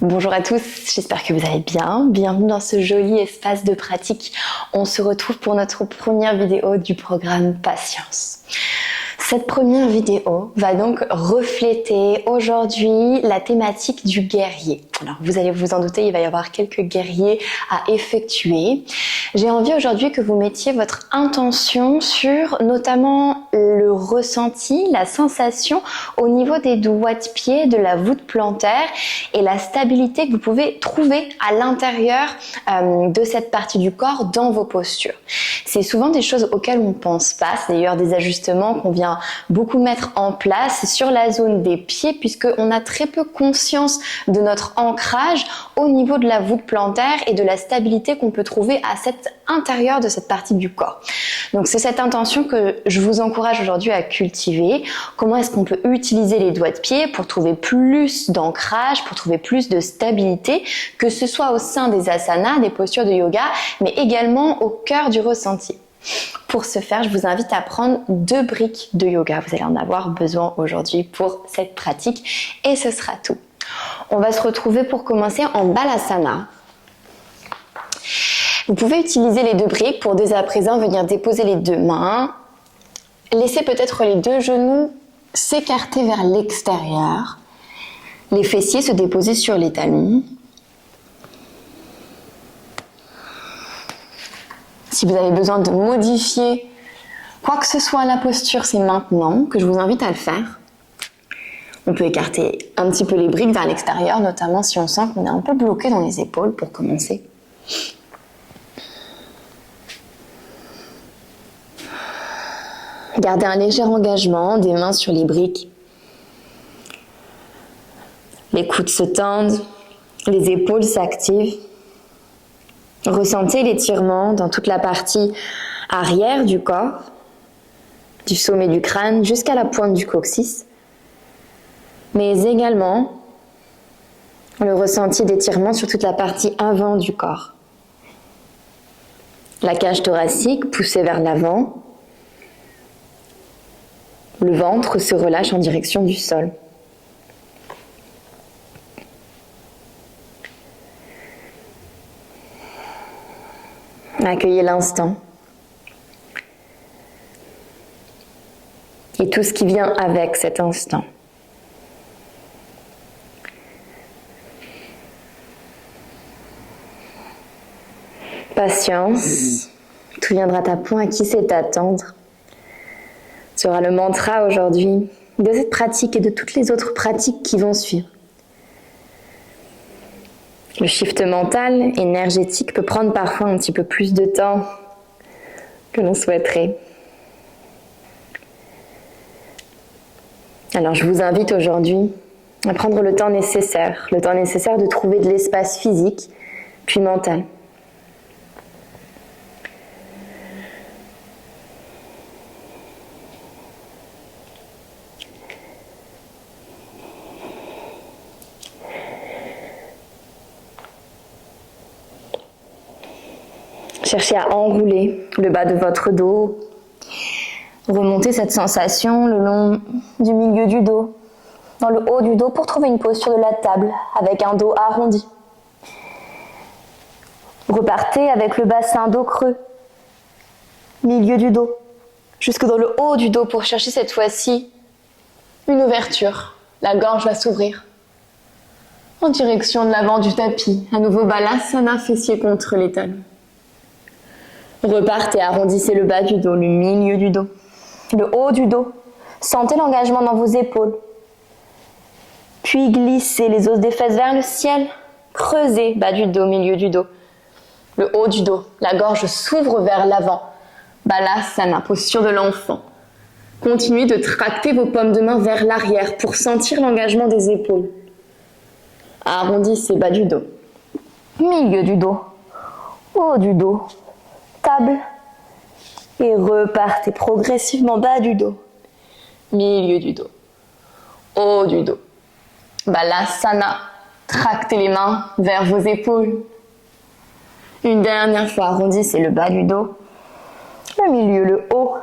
Bonjour à tous, j'espère que vous allez bien. Bienvenue dans ce joli espace de pratique. On se retrouve pour notre première vidéo du programme Patience. Cette première vidéo va donc refléter aujourd'hui la thématique du guerrier. Alors vous allez vous en douter, il va y avoir quelques guerriers à effectuer. J'ai envie aujourd'hui que vous mettiez votre intention sur notamment le ressenti, la sensation au niveau des doigts de pied, de la voûte plantaire et la stabilité que vous pouvez trouver à l'intérieur de cette partie du corps dans vos postures. C'est souvent des choses auxquelles on ne pense pas, c'est d'ailleurs des ajustements qu'on vient beaucoup mettre en place sur la zone des pieds puisqu'on a très peu conscience de notre ancrage au niveau de la voûte plantaire et de la stabilité qu'on peut trouver à cet intérieur de cette partie du corps. Donc c'est cette intention que je vous encourage aujourd'hui à cultiver. Comment est-ce qu'on peut utiliser les doigts de pied pour trouver plus d'ancrage, pour trouver plus de stabilité, que ce soit au sein des asanas, des postures de yoga, mais également au cœur du ressenti. Pour ce faire, je vous invite à prendre 2 briques de yoga. Vous allez en avoir besoin aujourd'hui pour cette pratique et ce sera tout. On va se retrouver pour commencer en Balasana. Vous pouvez utiliser les 2 briques pour dès à présent venir déposer les 2 mains. Laissez peut-être les 2 genoux s'écarter vers l'extérieur. Les fessiers se déposer sur les talons. Si vous avez besoin de modifier quoi que ce soit à la posture, c'est maintenant que je vous invite à le faire. On peut écarter un petit peu les briques vers l'extérieur, notamment si on sent qu'on est un peu bloqué dans les épaules pour commencer. Gardez un léger engagement, des mains sur les briques. Les coudes se tendent, les épaules s'activent. Ressentez l'étirement dans toute la partie arrière du corps, du sommet du crâne jusqu'à la pointe du coccyx, mais également le ressenti d'étirement sur toute la partie avant du corps. La cage thoracique poussée vers l'avant, le ventre se relâche en direction du sol. Accueillez l'instant et tout ce qui vient avec cet instant. Patience, tout viendra à point, à qui sait attendre. Ce sera le mantra aujourd'hui de cette pratique et de toutes les autres pratiques qui vont suivre. Le shift mental, énergétique, peut prendre parfois un petit peu plus de temps que l'on souhaiterait. Alors je vous invite aujourd'hui à prendre le temps nécessaire de trouver de l'espace physique puis mental. Cherchez à enrouler le bas de votre dos. Remontez cette sensation le long du milieu du dos, dans le haut du dos pour trouver une posture de la table avec un dos arrondi. Repartez avec le bassin dos creux, milieu du dos, jusque dans le haut du dos pour chercher cette fois-ci une ouverture. La gorge va s'ouvrir en direction de l'avant du tapis. À nouveau Balasana, fessiers contre les talons. Repartez, arrondissez le bas du dos, le milieu du dos, le haut du dos. Sentez l'engagement dans vos épaules. Puis glissez les os des fesses vers le ciel. Creusez, bas du dos, milieu du dos, le haut du dos. La gorge s'ouvre vers l'avant. Balasana, posture de l'enfant. Continuez de tracter vos paumes de main vers l'arrière pour sentir l'engagement des épaules. Arrondissez, bas du dos, milieu du dos, haut du dos. Table et repartez progressivement bas du dos, milieu du dos, haut du dos. Balasana, tractez les mains vers vos épaules. Une dernière fois, arrondissez le bas du dos, le milieu, le haut.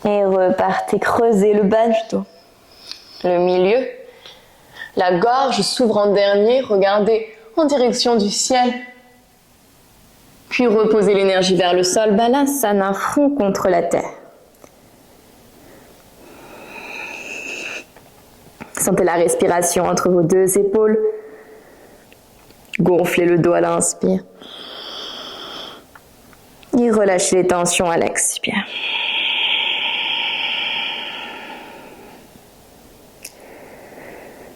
Et repartez, creusez le bas du dos, le milieu, La gorge s'ouvre en dernier, regardez en direction du ciel. Puis reposez l'énergie vers le sol, Balasana, front contre la terre. Sentez la respiration entre vos deux épaules. Gonflez le dos à l'inspire. Et relâchez les tensions à l'expire.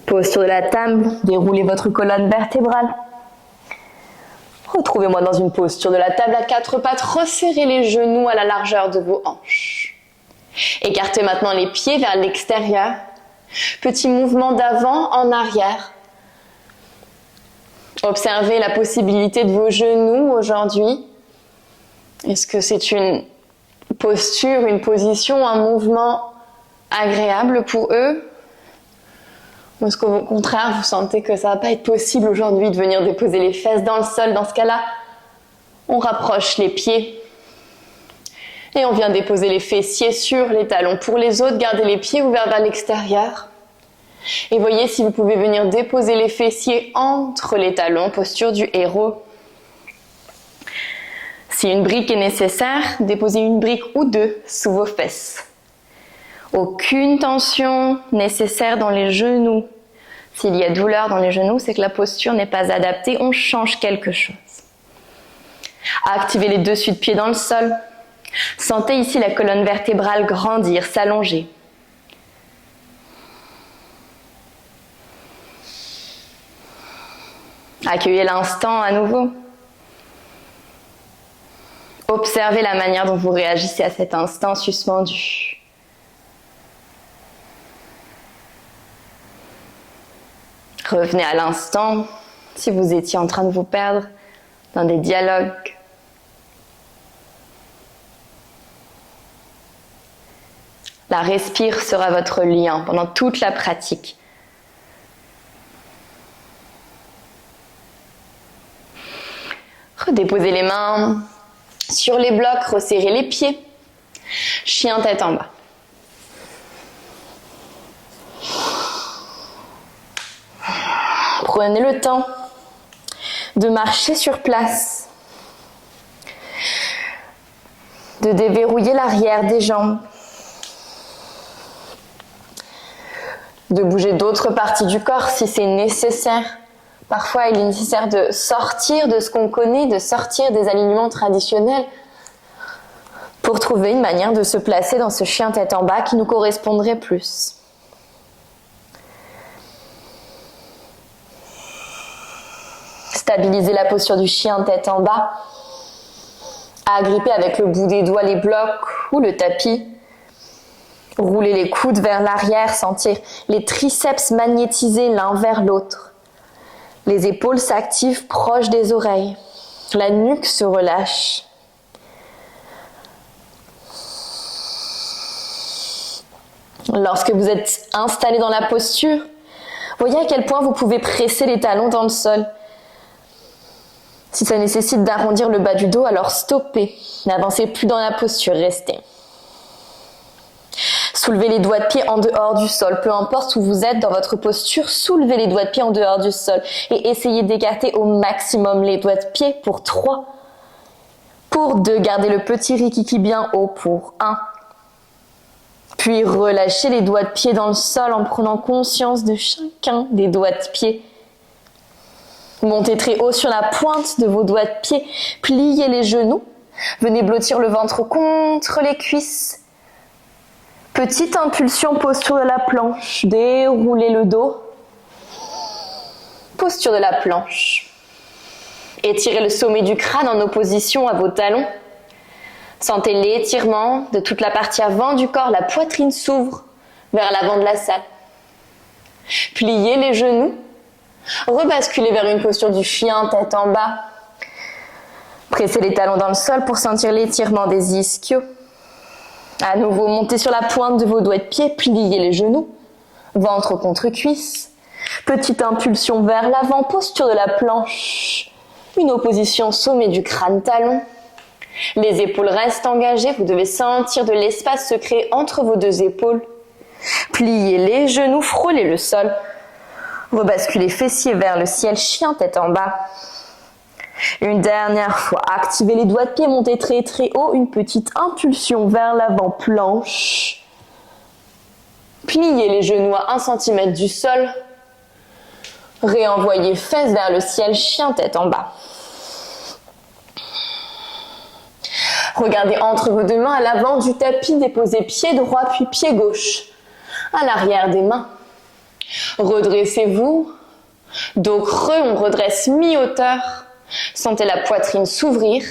Posture de la table, déroulez votre colonne vertébrale. Retrouvez-moi dans une posture de la table à quatre pattes, resserrez les genoux à la largeur de vos hanches. Écartez maintenant les pieds vers l'extérieur. Petit mouvement d'avant en arrière. Observez la possibilité de vos genoux aujourd'hui. Est-ce que c'est une posture, une position, un mouvement agréable pour eux? Ou est-ce qu'au contraire, vous sentez que ça ne va pas être possible aujourd'hui de venir déposer les fesses dans le sol? Dans ce cas-là, on rapproche les pieds et on vient déposer les fessiers sur les talons. Pour les autres, gardez les pieds ouverts vers l'extérieur. Et voyez si vous pouvez venir déposer les fessiers entre les talons, posture du héros. Si une brique est nécessaire, déposez une brique ou deux sous vos fesses. Aucune tension nécessaire dans les genoux. S'il y a douleur dans les genoux, c'est que la posture n'est pas adaptée, on change quelque chose. Activez les dessus de pied dans le sol. Sentez ici la colonne vertébrale grandir, s'allonger. Accueillez l'instant à nouveau. Observez la manière dont vous réagissez à cet instant suspendu. Revenez à l'instant si vous étiez en train de vous perdre dans des dialogues. La respire sera votre lien pendant toute la pratique. Redéposez les mains sur les blocs, resserrez les pieds. Chien tête en bas. Prenez le temps de marcher sur place, de déverrouiller l'arrière des jambes, de bouger d'autres parties du corps si c'est nécessaire. Parfois, il est nécessaire de sortir de ce qu'on connaît, de sortir des alignements traditionnels pour trouver une manière de se placer dans ce chien tête en bas qui nous correspondrait plus. Stabilisez la posture du chien tête en bas. Agrippez avec le bout des doigts les blocs ou le tapis. Roulez les coudes vers l'arrière, sentir les triceps magnétisés l'un vers l'autre. Les épaules s'activent proches des oreilles. La nuque se relâche. Lorsque vous êtes installé dans la posture, voyez à quel point vous pouvez presser les talons dans le sol. Si ça nécessite d'arrondir le bas du dos, alors stoppez. N'avancez plus dans la posture, restez. Soulevez les doigts de pied en dehors du sol. Peu importe où vous êtes dans votre posture, soulevez les doigts de pied en dehors du sol. Et essayez d'écarter au maximum les doigts de pied pour 3. Pour 2, gardez le petit rikiki bien haut pour 1. Puis relâchez les doigts de pied dans le sol en prenant conscience de chacun des doigts de pied. Montez très haut sur la pointe de vos doigts de pied, pliez les genoux, venez blottir le ventre contre les cuisses. Petite impulsion, posture de la planche, déroulez le dos, posture de la planche. Étirez le sommet du crâne en opposition à vos talons. Sentez l'étirement de toute la partie avant du corps, la poitrine s'ouvre vers l'avant de la salle. Pliez les genoux. Rebasculez vers une posture du chien, tête en bas. Pressez les talons dans le sol pour sentir l'étirement des ischios. À nouveau, montez sur la pointe de vos doigts de pied, pliez les genoux. Ventre contre cuisse. Petite impulsion vers l'avant, posture de la planche. Une opposition sommet du crâne, talon. Les épaules restent engagées, vous devez sentir de l'espace se créer entre vos deux épaules. Pliez les genoux, frôlez le sol. Rebasculez fessiers vers le ciel, chien tête en bas. Une dernière fois, activez les doigts de pied, montez très très haut, une petite impulsion vers l'avant, planche. Pliez les genoux à 1 cm du sol. Réenvoyez fesses vers le ciel, chien tête en bas. Regardez entre vos deux mains à l'avant du tapis, déposez pied droit puis pied gauche à l'arrière des mains. Redressez-vous, dos creux, on redresse mi-hauteur. Sentez la poitrine s'ouvrir.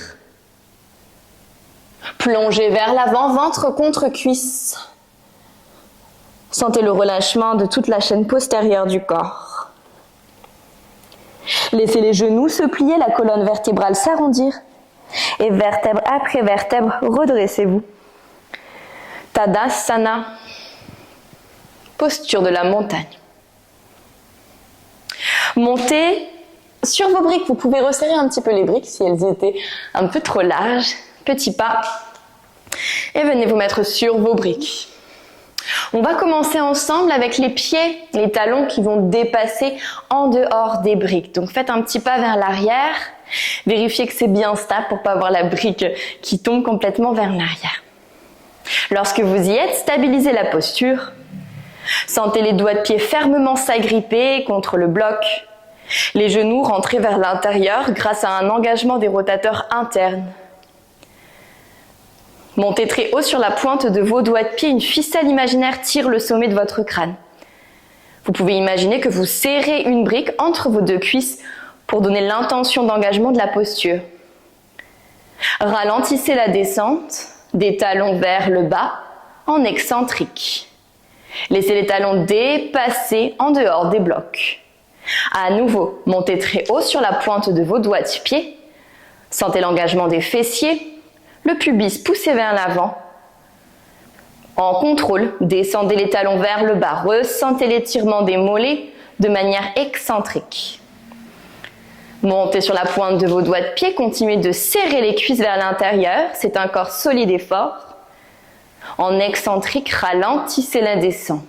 Plongez vers l'avant, ventre contre cuisse. Sentez le relâchement de toute la chaîne postérieure du corps. Laissez les genoux se plier, la colonne vertébrale s'arrondir. Et vertèbre après vertèbre, redressez-vous. Tadasana, posture de la montagne. Montez sur vos briques. Vous pouvez resserrer un petit peu les briques si elles étaient un peu trop larges. Petit pas. Et venez vous mettre sur vos briques. On va commencer ensemble avec les pieds, les talons qui vont dépasser en dehors des briques. Donc faites un petit pas vers l'arrière. Vérifiez que c'est bien stable pour ne pas avoir la brique qui tombe complètement vers l'arrière. Lorsque vous y êtes, stabilisez la posture. Sentez les doigts de pied fermement s'agripper contre le bloc. Les genoux rentrés vers l'intérieur grâce à un engagement des rotateurs internes. Montez très haut sur la pointe de vos doigts de pied. Une ficelle imaginaire tire le sommet de votre crâne. Vous pouvez imaginer que vous serrez une brique entre vos deux cuisses pour donner l'intention d'engagement de la posture. Ralentissez la descente des talons vers le bas en excentrique. Laissez les talons dépasser en dehors des blocs. À nouveau, montez très haut sur la pointe de vos doigts de pied. Sentez l'engagement des fessiers, le pubis poussé vers l'avant. En contrôle, descendez les talons vers le bas. Ressentez l'étirement des mollets de manière excentrique. Montez sur la pointe de vos doigts de pied, continuez de serrer les cuisses vers l'intérieur. C'est un corps solide et fort. En excentrique, ralentissez la descente.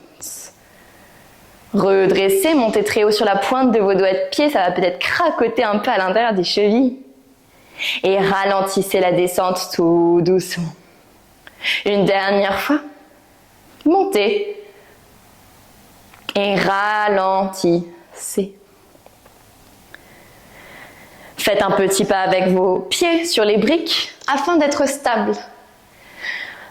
Redressez, montez très haut sur la pointe de vos doigts de pied. Ça va peut-être craquoter un peu à l'intérieur des chevilles. Et ralentissez la descente tout doucement. Une dernière fois. Montez. Et ralentissez. Faites un petit pas avec vos pieds sur les briques afin d'être stable.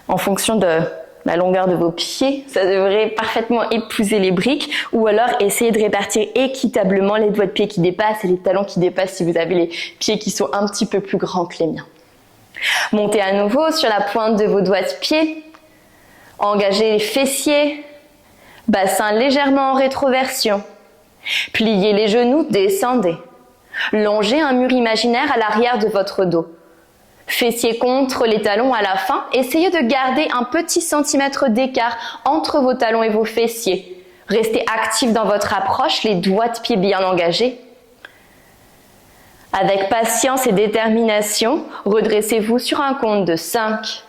En fonction de la longueur de vos pieds, ça devrait parfaitement épouser les briques, ou alors essayez de répartir équitablement les doigts de pied qui dépassent et les talons qui dépassent si vous avez les pieds qui sont un petit peu plus grands que les miens. Montez à nouveau sur la pointe de vos doigts de pied. Engagez les fessiers, bassin légèrement en rétroversion. Pliez les genoux, descendez. Longez un mur imaginaire à l'arrière de votre dos. Fessiers contre les talons à la fin. Essayez de garder un petit centimètre d'écart entre vos talons et vos fessiers. Restez actif dans votre approche, les doigts de pied bien engagés. Avec patience et détermination, redressez-vous sur un compte de 5,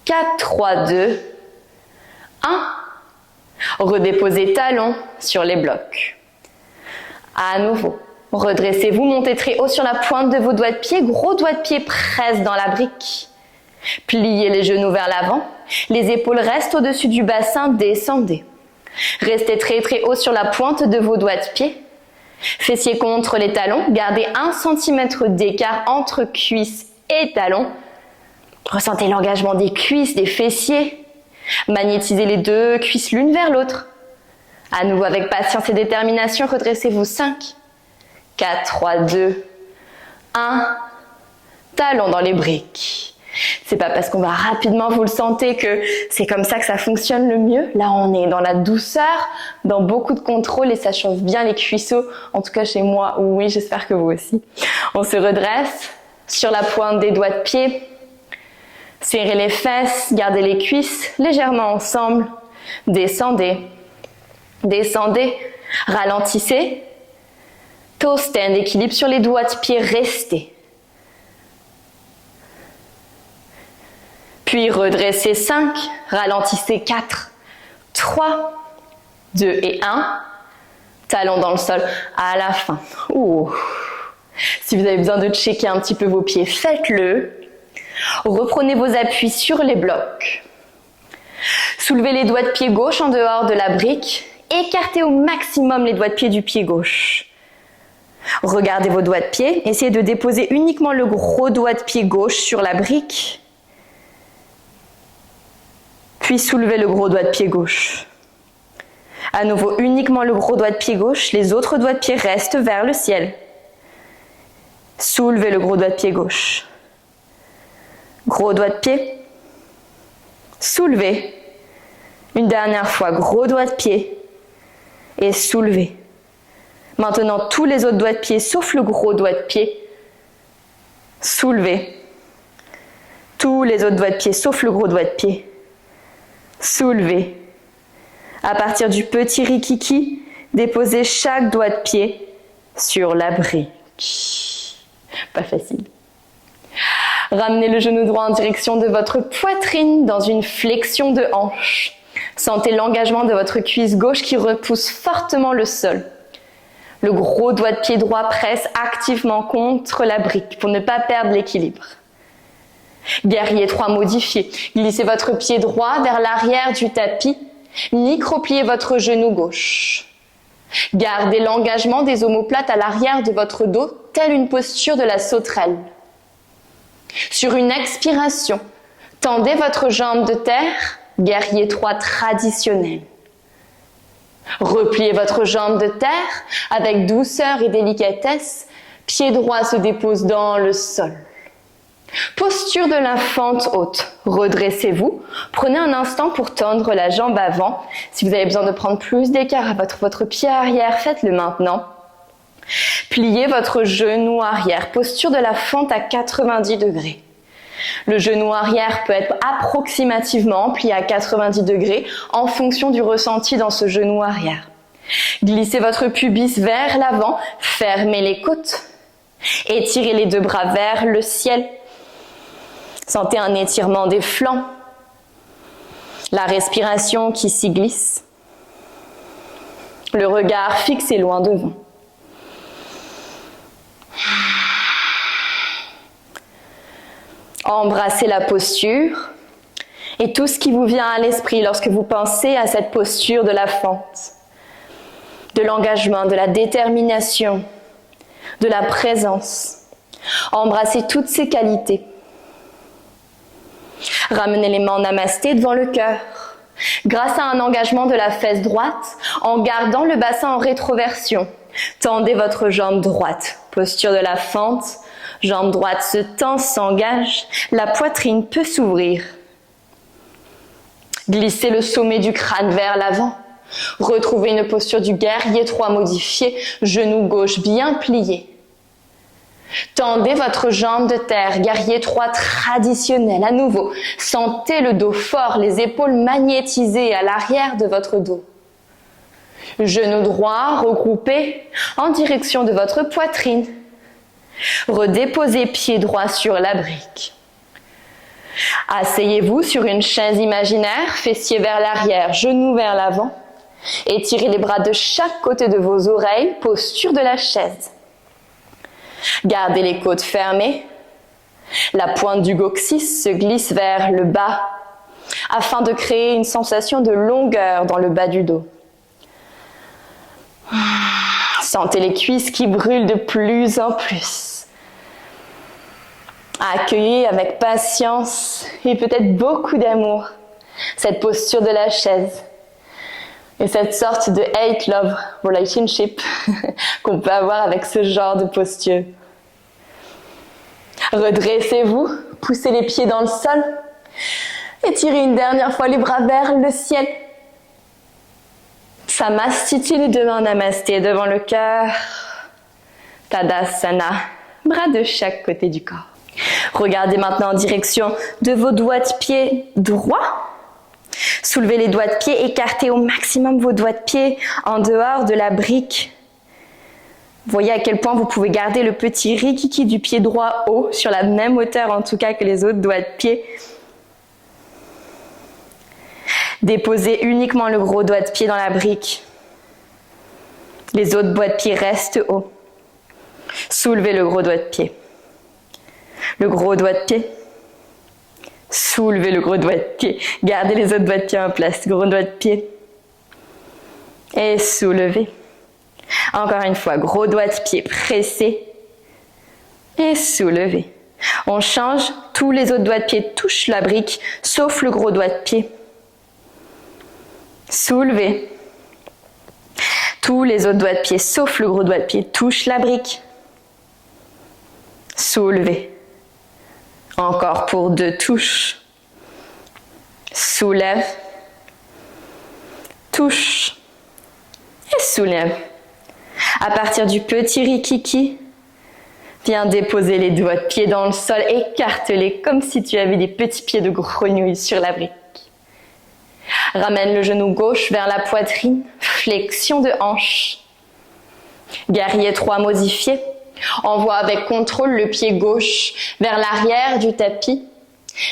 4, 3, 2, 1. Redéposez talons sur les blocs. À nouveau. Redressez-vous, montez très haut sur la pointe de vos doigts de pied. Gros doigts de pied pressent dans la brique. Pliez les genoux vers l'avant. Les épaules restent au-dessus du bassin, descendez. Restez très très haut sur la pointe de vos doigts de pied. Fessiers contre les talons. Gardez 1 cm d'écart entre cuisses et talons. Ressentez l'engagement des cuisses, des fessiers. Magnétisez les deux cuisses l'une vers l'autre. À nouveau avec patience et détermination, redressez-vous 5. 4, 3, 2, 1. Talons dans les briques. C'est pas parce qu'on va rapidement, vous le sentez, que c'est comme ça que ça fonctionne le mieux. Là, on est dans la douceur, dans beaucoup de contrôle et ça chauffe bien les cuisseaux. En tout cas, chez moi, oui, j'espère que vous aussi. On se redresse sur la pointe des doigts de pied. Serrez les fesses, gardez les cuisses légèrement ensemble. Descendez. Descendez. Ralentissez. Toe stand, équilibre sur les doigts de pied, restez. Puis redressez 5, ralentissez 4, 3, 2 et 1. Talons dans le sol à la fin. Ouh. Si vous avez besoin de checker un petit peu vos pieds, faites-le. Reprenez vos appuis sur les blocs. Soulevez les doigts de pied gauche en dehors de la brique. Écartez au maximum les doigts de pied du pied gauche. Regardez vos doigts de pied. Essayez de déposer uniquement le gros doigt de pied gauche sur la brique. Puis soulevez le gros doigt de pied gauche. À nouveau, uniquement le gros doigt de pied gauche. Les autres doigts de pied restent vers le ciel. Soulevez le gros doigt de pied gauche. Gros doigt de pied. Soulevez. Une dernière fois, gros doigt de pied. Et soulevez. Maintenant, tous les autres doigts de pied, sauf le gros doigt de pied. Soulevez. Tous les autres doigts de pied, sauf le gros doigt de pied. Soulevez. À partir du petit rikiki, déposez chaque doigt de pied sur la brique. Pas facile. Ramenez le genou droit en direction de votre poitrine dans une flexion de hanche. Sentez l'engagement de votre cuisse gauche qui repousse fortement le sol. Le gros doigt de pied droit presse activement contre la brique pour ne pas perdre l'équilibre. Guerrier 3 modifié. Glissez votre pied droit vers l'arrière du tapis. Micro-pliez votre genou gauche. Gardez l'engagement des omoplates à l'arrière de votre dos, telle une posture de la sauterelle. Sur une expiration, tendez votre jambe de terre, guerrier 3 traditionnel. Repliez votre jambe de terre avec douceur et délicatesse, pied droit se dépose dans le sol. Posture de la fente haute. Redressez-vous. Prenez un instant pour tendre la jambe avant. Si vous avez besoin de prendre plus d'écart à votre pied arrière, faites-le maintenant. Pliez votre genou arrière. Posture de la fente à 90 degrés. Le genou arrière peut être approximativement plié à 90 degrés en fonction du ressenti dans ce genou arrière. Glissez votre pubis vers l'avant. Fermez les côtes. Étirez les deux bras vers le ciel. Sentez un étirement des flancs, la respiration qui s'y glisse, le regard fixé loin devant. Embrassez la posture et tout ce qui vous vient à l'esprit lorsque vous pensez à cette posture de la fente, de l'engagement, de la détermination, de la présence. Embrassez toutes ces qualités. Ramenez les mains en namasté devant le cœur. Grâce à un engagement de la fesse droite, en gardant le bassin en rétroversion, tendez votre jambe droite. Posture de la fente, jambe droite se tend, s'engage, la poitrine peut s'ouvrir. Glissez le sommet du crâne vers l'avant. Retrouvez une posture du guerrier 3 modifié, genou gauche bien plié. Tendez votre jambe de terre, guerrier 3 traditionnel. À nouveau, sentez le dos fort, les épaules magnétisées à l'arrière de votre dos. Genou droit regroupé en direction de votre poitrine. Redéposez pied droit sur la brique. Asseyez-vous sur une chaise imaginaire, fessiers vers l'arrière, genoux vers l'avant. Étirez les bras de chaque côté de vos oreilles, posture de la chaise. Gardez les côtes fermées. La pointe du coccyx se glisse vers le bas afin de créer une sensation de longueur dans le bas du dos. Sentez les cuisses qui brûlent de plus en plus. Accueillez avec patience et peut-être beaucoup d'amour cette posture de la chaise et cette sorte de hate-love relationship qu'on peut avoir avec ce genre de posture. Redressez-vous, poussez les pieds dans le sol, étirez une dernière fois les bras vers le ciel. Samastiti, les deux mains namasté devant le cœur. Tadasana, bras de chaque côté du corps. Regardez maintenant en direction de vos doigts de pied droits. Soulevez les doigts de pied, écartez au maximum vos doigts de pied en dehors de la brique. Voyez à quel point vous pouvez garder le petit rikiki du pied droit haut, sur la même hauteur en tout cas que les autres doigts de pied. Déposez uniquement le gros doigt de pied dans la brique. Les autres doigts de pied restent hauts. Soulevez le gros doigt de pied. Le gros doigt de pied. Soulevez le gros doigt de pied. Gardez les autres doigts de pied en place. Gros doigt de pied. Et soulevez. Encore une fois, gros doigt de pied pressé. Et soulevez. On change. Tous les autres doigts de pied touchent la brique, sauf le gros doigt de pied. Soulevez. Tous les autres doigts de pied, sauf le gros doigt de pied, touchent la brique. Soulevez. Encore pour 2 touches. Soulève. Touche. Et soulève. À partir du petit rikiki, viens déposer les doigts de pied dans le sol, écarte-les comme si tu avais des petits pieds de grenouille sur la brique. Ramène le genou gauche vers la poitrine, flexion de hanche. Guerrier 3 modifié. Envoie avec contrôle le pied gauche vers l'arrière du tapis.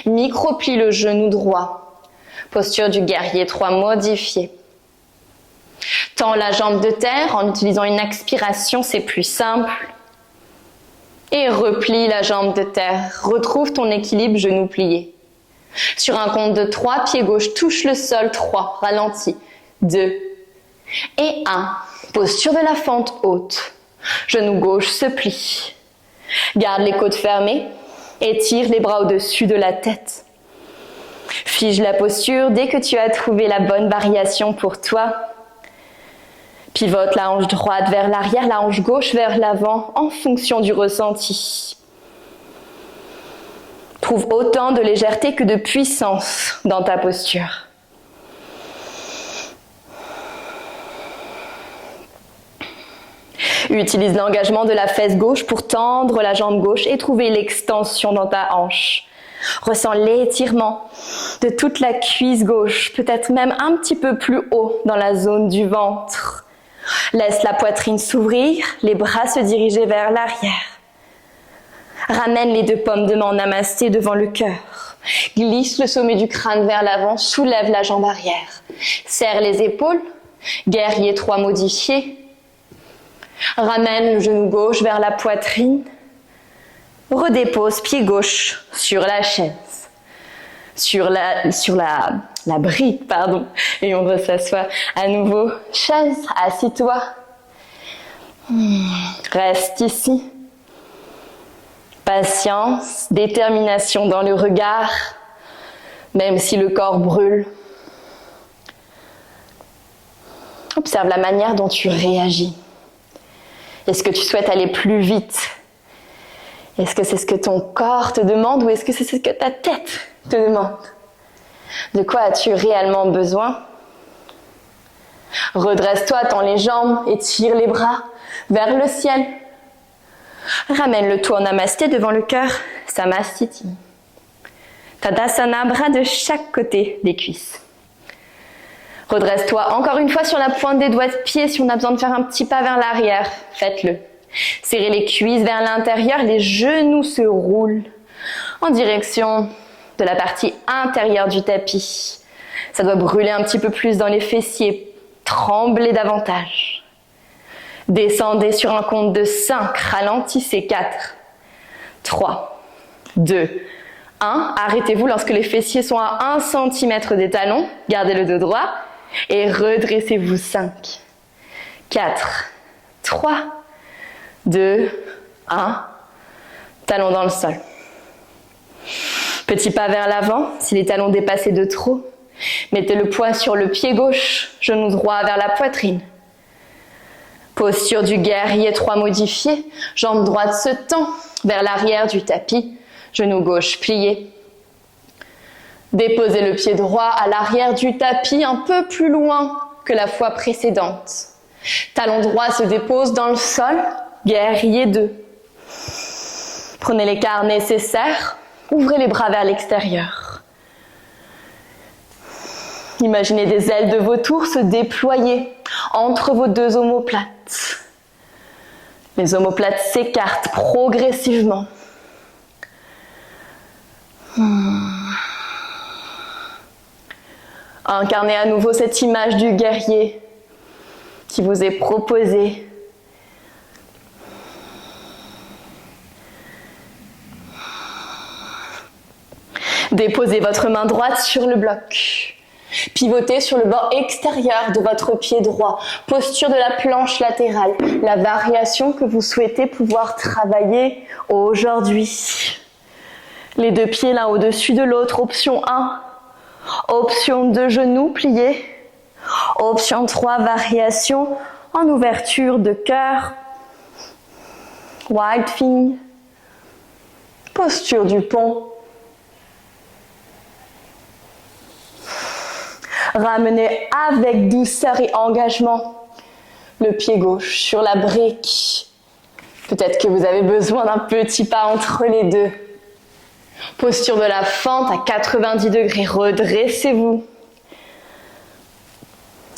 Micro-plie le genou droit. Posture du guerrier 3 modifié. Tends la jambe de terre en utilisant une expiration, c'est plus simple. Et replie la jambe de terre. Retrouve ton équilibre, genou plié. Sur un compte de 3, pied gauche touche le sol, 3, ralentis, 2 et 1. Posture de la fente haute. Genou gauche se plie. Garde les côtes fermées. Étire les bras au-dessus de la tête. Fige la posture dès que tu as trouvé la bonne variation pour toi. Pivote la hanche droite vers l'arrière, la hanche gauche vers l'avant en fonction du ressenti. Trouve autant de légèreté que de puissance dans ta posture. Utilise l'engagement de la fesse gauche pour tendre la jambe gauche et trouver l'extension dans ta hanche. Ressens l'étirement de toute la cuisse gauche, peut-être même un petit peu plus haut dans la zone du ventre. Laisse la poitrine s'ouvrir, les bras se diriger vers l'arrière. Ramène les 2 paumes de main en namasté devant le cœur. Glisse le sommet du crâne vers l'avant, soulève la jambe arrière. Serre les épaules, guerrier 3 modifié. Ramène le genou gauche vers la poitrine. Redépose pied gauche sur la chaise. Sur la brique, pardon. Et on va s'asseoir à nouveau. Chaise, assis-toi. Reste ici. Patience, détermination dans le regard, même si le corps brûle. Observe la manière dont tu réagis. Est-ce que tu souhaites aller plus vite? Est-ce que c'est ce que ton corps te demande ou est-ce que c'est ce que ta tête te demande? De quoi as-tu réellement besoin? Redresse-toi, tends les jambes, étire les bras vers le ciel. Ramène le tout en namasté devant le cœur, Samastiti. Tadasana, bras de chaque côté des cuisses. Redresse-toi encore une fois sur la pointe des doigts de pied si on a besoin de faire un petit pas vers l'arrière. Faites-le. Serrez les cuisses vers l'intérieur, les genoux se roulent en direction de la partie intérieure du tapis. Ça doit brûler un petit peu plus dans les fessiers. Tremblez davantage. Descendez sur un compte de 5, ralentissez 4, 3, 2, 1. Arrêtez-vous lorsque les fessiers sont à 1 cm des talons. Gardez le dos droit et redressez-vous 5, 4, 3, 2, 1. Talons dans le sol. Petit pas vers l'avant, si les talons dépassaient de trop. Mettez le poids sur le pied gauche, genou droit vers la poitrine. Posture du guerrier 3 modifié, jambe droite se tend vers l'arrière du tapis, genou gauche plié. Déposez le pied droit à l'arrière du tapis, un peu plus loin que la fois précédente. Talon droit se dépose dans le sol, guerrier 2. Prenez l'écart nécessaire, ouvrez les bras vers l'extérieur. Imaginez des ailes de vautour se déployer entre vos 2 omoplates. Les omoplates s'écartent progressivement. Incarnez à nouveau cette image du guerrier qui vous est proposé. Déposez votre main droite sur le bloc. Pivotez sur le bord extérieur de votre pied droit. Posture de la planche latérale. La variation que vous souhaitez pouvoir travailler aujourd'hui. Les deux pieds l'un au-dessus de l'autre. Option 1. Option 2, genoux pliés. Option 3, variation en ouverture de cœur. Wide thing. Posture du pont. Ramenez avec douceur et engagement le pied gauche sur la brique. Peut-être que vous avez besoin d'un petit pas entre les deux. Posture de la fente à 90 degrés. Redressez-vous.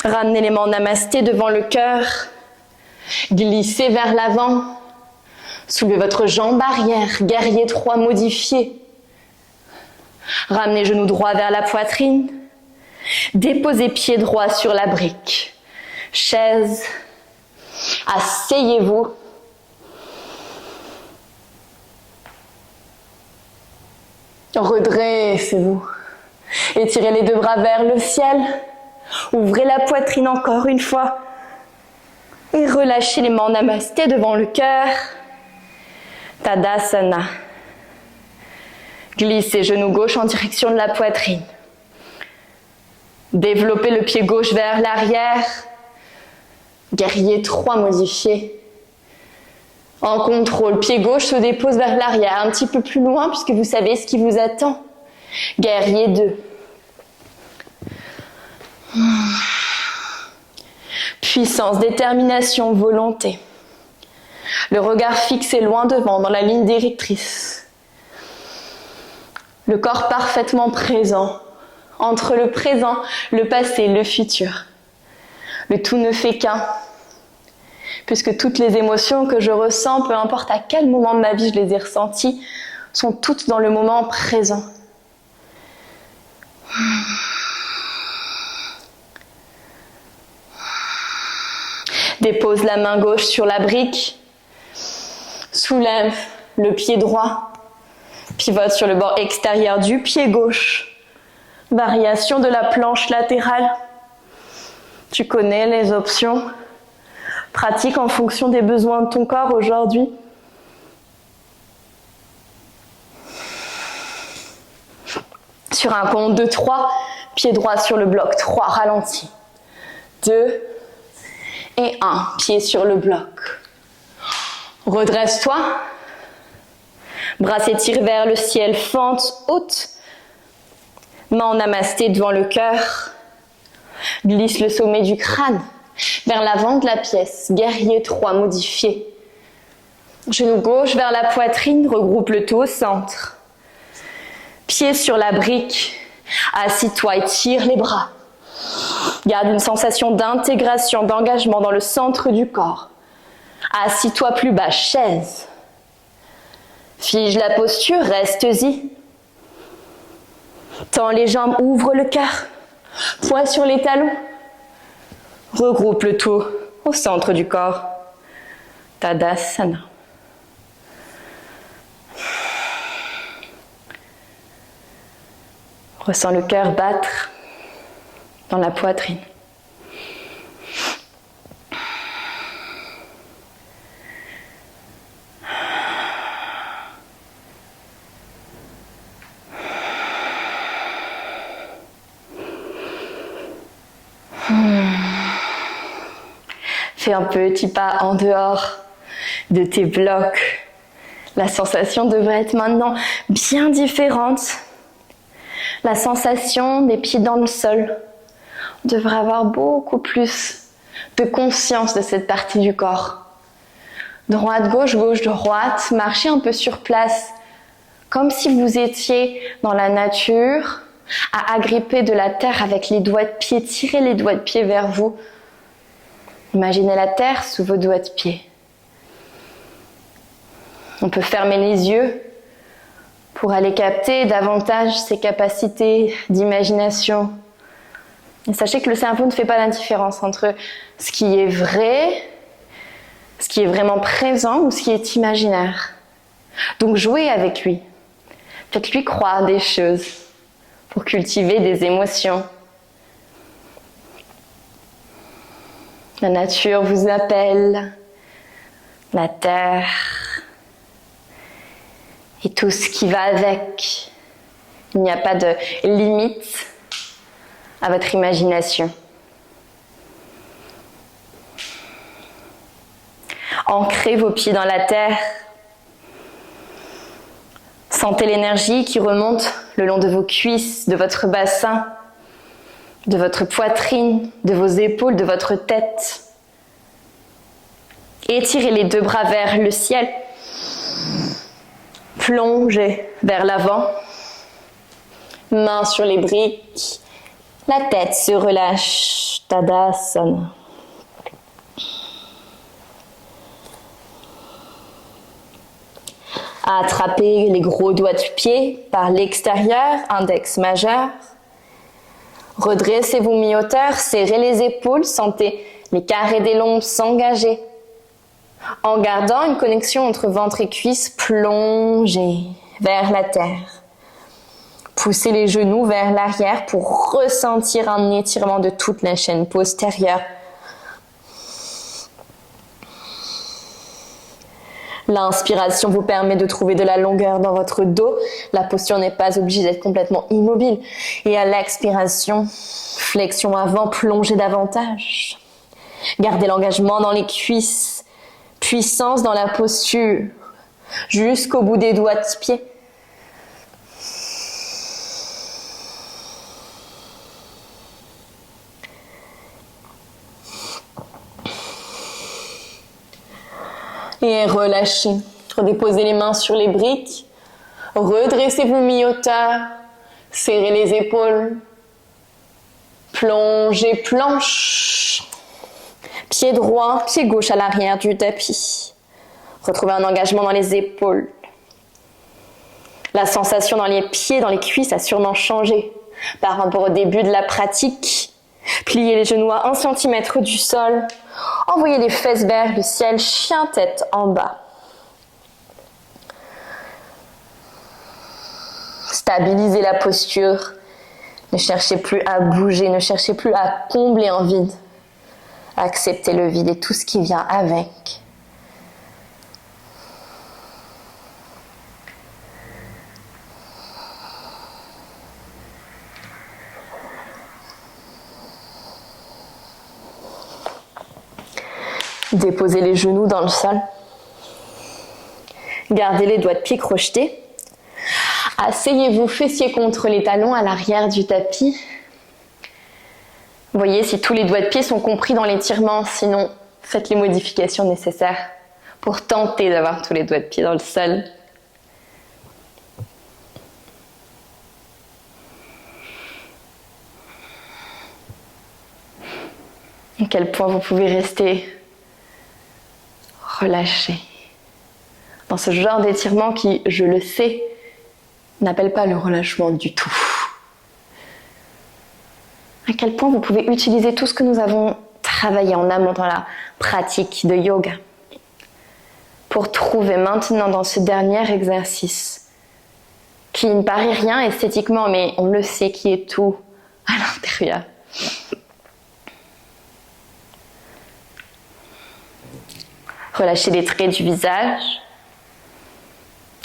Ramenez les mains en namasté devant le cœur. Glissez vers l'avant. Soulevez votre jambe arrière. Guerrier 3 modifié. Ramenez genou droit vers la poitrine. Déposez pied droit sur la brique. Chaise. Asseyez-vous. Redressez-vous. Étirez les deux bras vers le ciel. Ouvrez la poitrine encore une fois. Et relâchez les mains en namasté devant le cœur. Tadasana. Glissez genou gauche en direction de la poitrine. Développez le pied gauche vers l'arrière. Guerrier 3 modifié. En contrôle, pied gauche se dépose vers l'arrière, un petit peu plus loin puisque vous savez ce qui vous attend. Guerrier 2. Puissance, détermination, volonté. Le regard fixé loin devant, dans la ligne directrice. Le corps parfaitement présent. Entre le présent, le passé, le futur. Le tout ne fait qu'un. Puisque toutes les émotions que je ressens, peu importe à quel moment de ma vie je les ai ressenties, sont toutes dans le moment présent. Dépose la main gauche sur la brique. Soulève le pied droit. Pivote sur le bord extérieur du pied gauche. Variation de la planche latérale. Tu connais les options. Pratique en fonction des besoins de ton corps aujourd'hui. Sur un compte de 3, pied droit sur le bloc. 3, ralenti. 2 et 1, pied sur le bloc. Redresse-toi. Bras s'étirent vers le ciel, fente haute. Main en namasté devant le cœur. Glisse le sommet du crâne vers l'avant de la pièce. Guerrier 3 modifié. Genou gauche vers la poitrine, regroupe le tout au centre. Pied sur la brique. Assis-toi, étire les bras. Garde une sensation d'intégration, d'engagement dans le centre du corps. Assis-toi plus bas, chaise. Fige la posture, reste-y. Tends les jambes, ouvre le cœur. Poids sur les talons. Regroupe le tout au centre du corps. Tadasana. Ressens le cœur battre dans la poitrine. Fais un petit pas en dehors de tes blocs. La sensation devrait être maintenant bien différente. La sensation des pieds dans le sol. On devrait avoir beaucoup plus de conscience de cette partie du corps. Droite, gauche, gauche, droite. Marchez un peu sur place, comme si vous étiez dans la nature, à agripper de la terre avec les doigts de pied. Tirez les doigts de pied vers vous. Imaginez la terre sous vos doigts de pied. On peut fermer les yeux pour aller capter davantage ses capacités d'imagination, Et sachez que le cerveau ne fait pas la différence entre ce qui est vrai, ce qui est vraiment présent ou ce qui est imaginaire. Donc jouez avec lui. Faites-lui croire des choses pour cultiver des émotions. La nature vous appelle, la terre et tout ce qui va avec. Il n'y a pas de limite à votre imagination. Ancrez vos pieds dans la terre. Sentez l'énergie qui remonte le long de vos cuisses, de votre bassin, de votre poitrine, de vos épaules, de votre tête. Étirez les deux bras vers le ciel. Plongez vers l'avant. Mains sur les briques. La tête se relâche. Tadasana. Attrapez les gros doigts du pied par l'extérieur, index majeur. Redressez-vous mi-hauteur, serrez les épaules, sentez les carrés des lombes s'engager. En gardant une connexion entre ventre et cuisse, plongez vers la terre. Poussez les genoux vers l'arrière pour ressentir un étirement de toute la chaîne postérieure. L'inspiration vous permet de trouver de la longueur dans votre dos. La posture n'est pas obligée d'être complètement immobile. Et à l'expiration, flexion avant, plongez davantage. Gardez l'engagement dans les cuisses. Puissance dans la posture. Jusqu'au bout des doigts de pied. Et relâchez. Redéposez les mains sur les briques. Redressez-vous mi-hauteur. Serrez les épaules. Plongez, planche. Pied droit, pied gauche à l'arrière du tapis. Retrouvez un engagement dans les épaules. La sensation dans les pieds, dans les cuisses a sûrement changé par rapport au début de la pratique. Pliez les genoux à 1 cm du sol. Envoyez les fesses vers le ciel, chien tête en bas. Stabilisez la posture. Ne cherchez plus à bouger, ne cherchez plus à combler un vide. Acceptez le vide et tout ce qui vient avec. Déposez les genoux dans le sol. Gardez les doigts de pied crochetés. Asseyez-vous fessiers contre les talons à l'arrière du tapis. Voyez si tous les doigts de pied sont compris dans l'étirement, sinon faites les modifications nécessaires pour tenter d'avoir tous les doigts de pied dans le sol. À quel point vous pouvez rester relâché dans ce genre d'étirement qui, je le sais, n'appelle pas le relâchement du tout. À quel point vous pouvez utiliser tout ce que nous avons travaillé en amont dans la pratique de yoga pour trouver maintenant dans ce dernier exercice qui ne paraît rien esthétiquement, mais on le sait qui est tout à l'intérieur. Relâchez les traits du visage,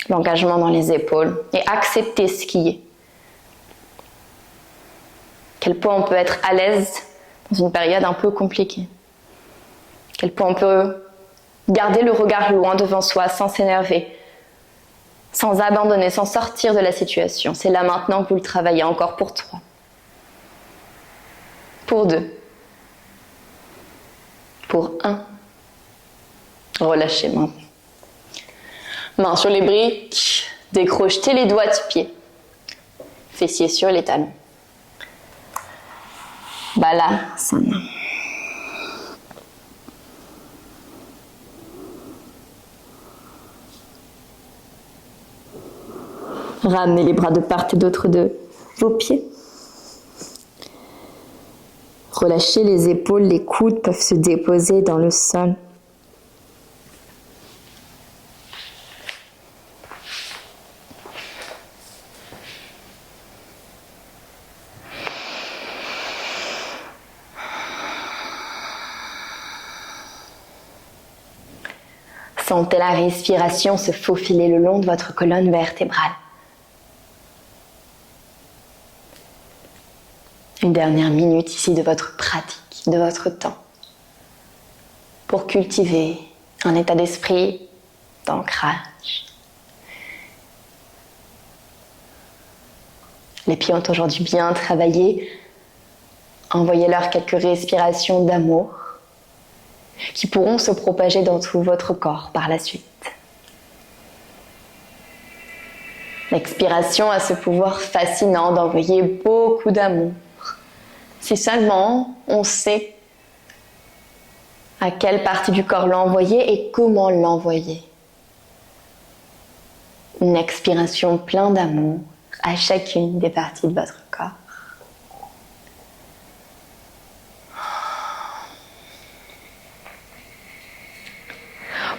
l'engagement dans les épaules et acceptez ce qui est. Quel point on peut être à l'aise dans une période un peu compliquée. Quel point on peut garder le regard loin devant soi sans s'énerver, sans abandonner, sans sortir de la situation. C'est là maintenant que vous le travaillez, encore pour 3. Pour 2. Pour 1. Relâchez maintenant. Mains sur les briques, décrochetez les doigts de pied. Fessiers sur les talons. Balasana. Ramenez les bras de part et d'autre de vos pieds. Relâchez les épaules, les coudes peuvent se déposer dans le sol. Sentez la respiration se faufiler le long de votre colonne vertébrale. Une dernière minute ici de votre pratique, de votre temps, pour cultiver un état d'esprit d'ancrage. Les pieds ont aujourd'hui bien travaillé. Envoyez-leur quelques respirations d'amour qui pourront se propager dans tout votre corps par la suite. L'expiration a ce pouvoir fascinant d'envoyer beaucoup d'amour. Si seulement on sait à quelle partie du corps l'envoyer et comment l'envoyer. Une expiration pleine d'amour à chacune des parties de votre corps.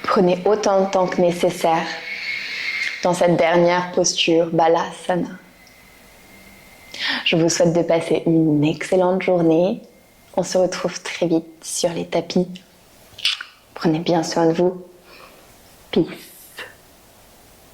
Prenez autant de temps que nécessaire dans cette dernière posture Balasana. Je vous souhaite de passer une excellente journée. On se retrouve très vite sur les tapis. Prenez bien soin de vous. Peace.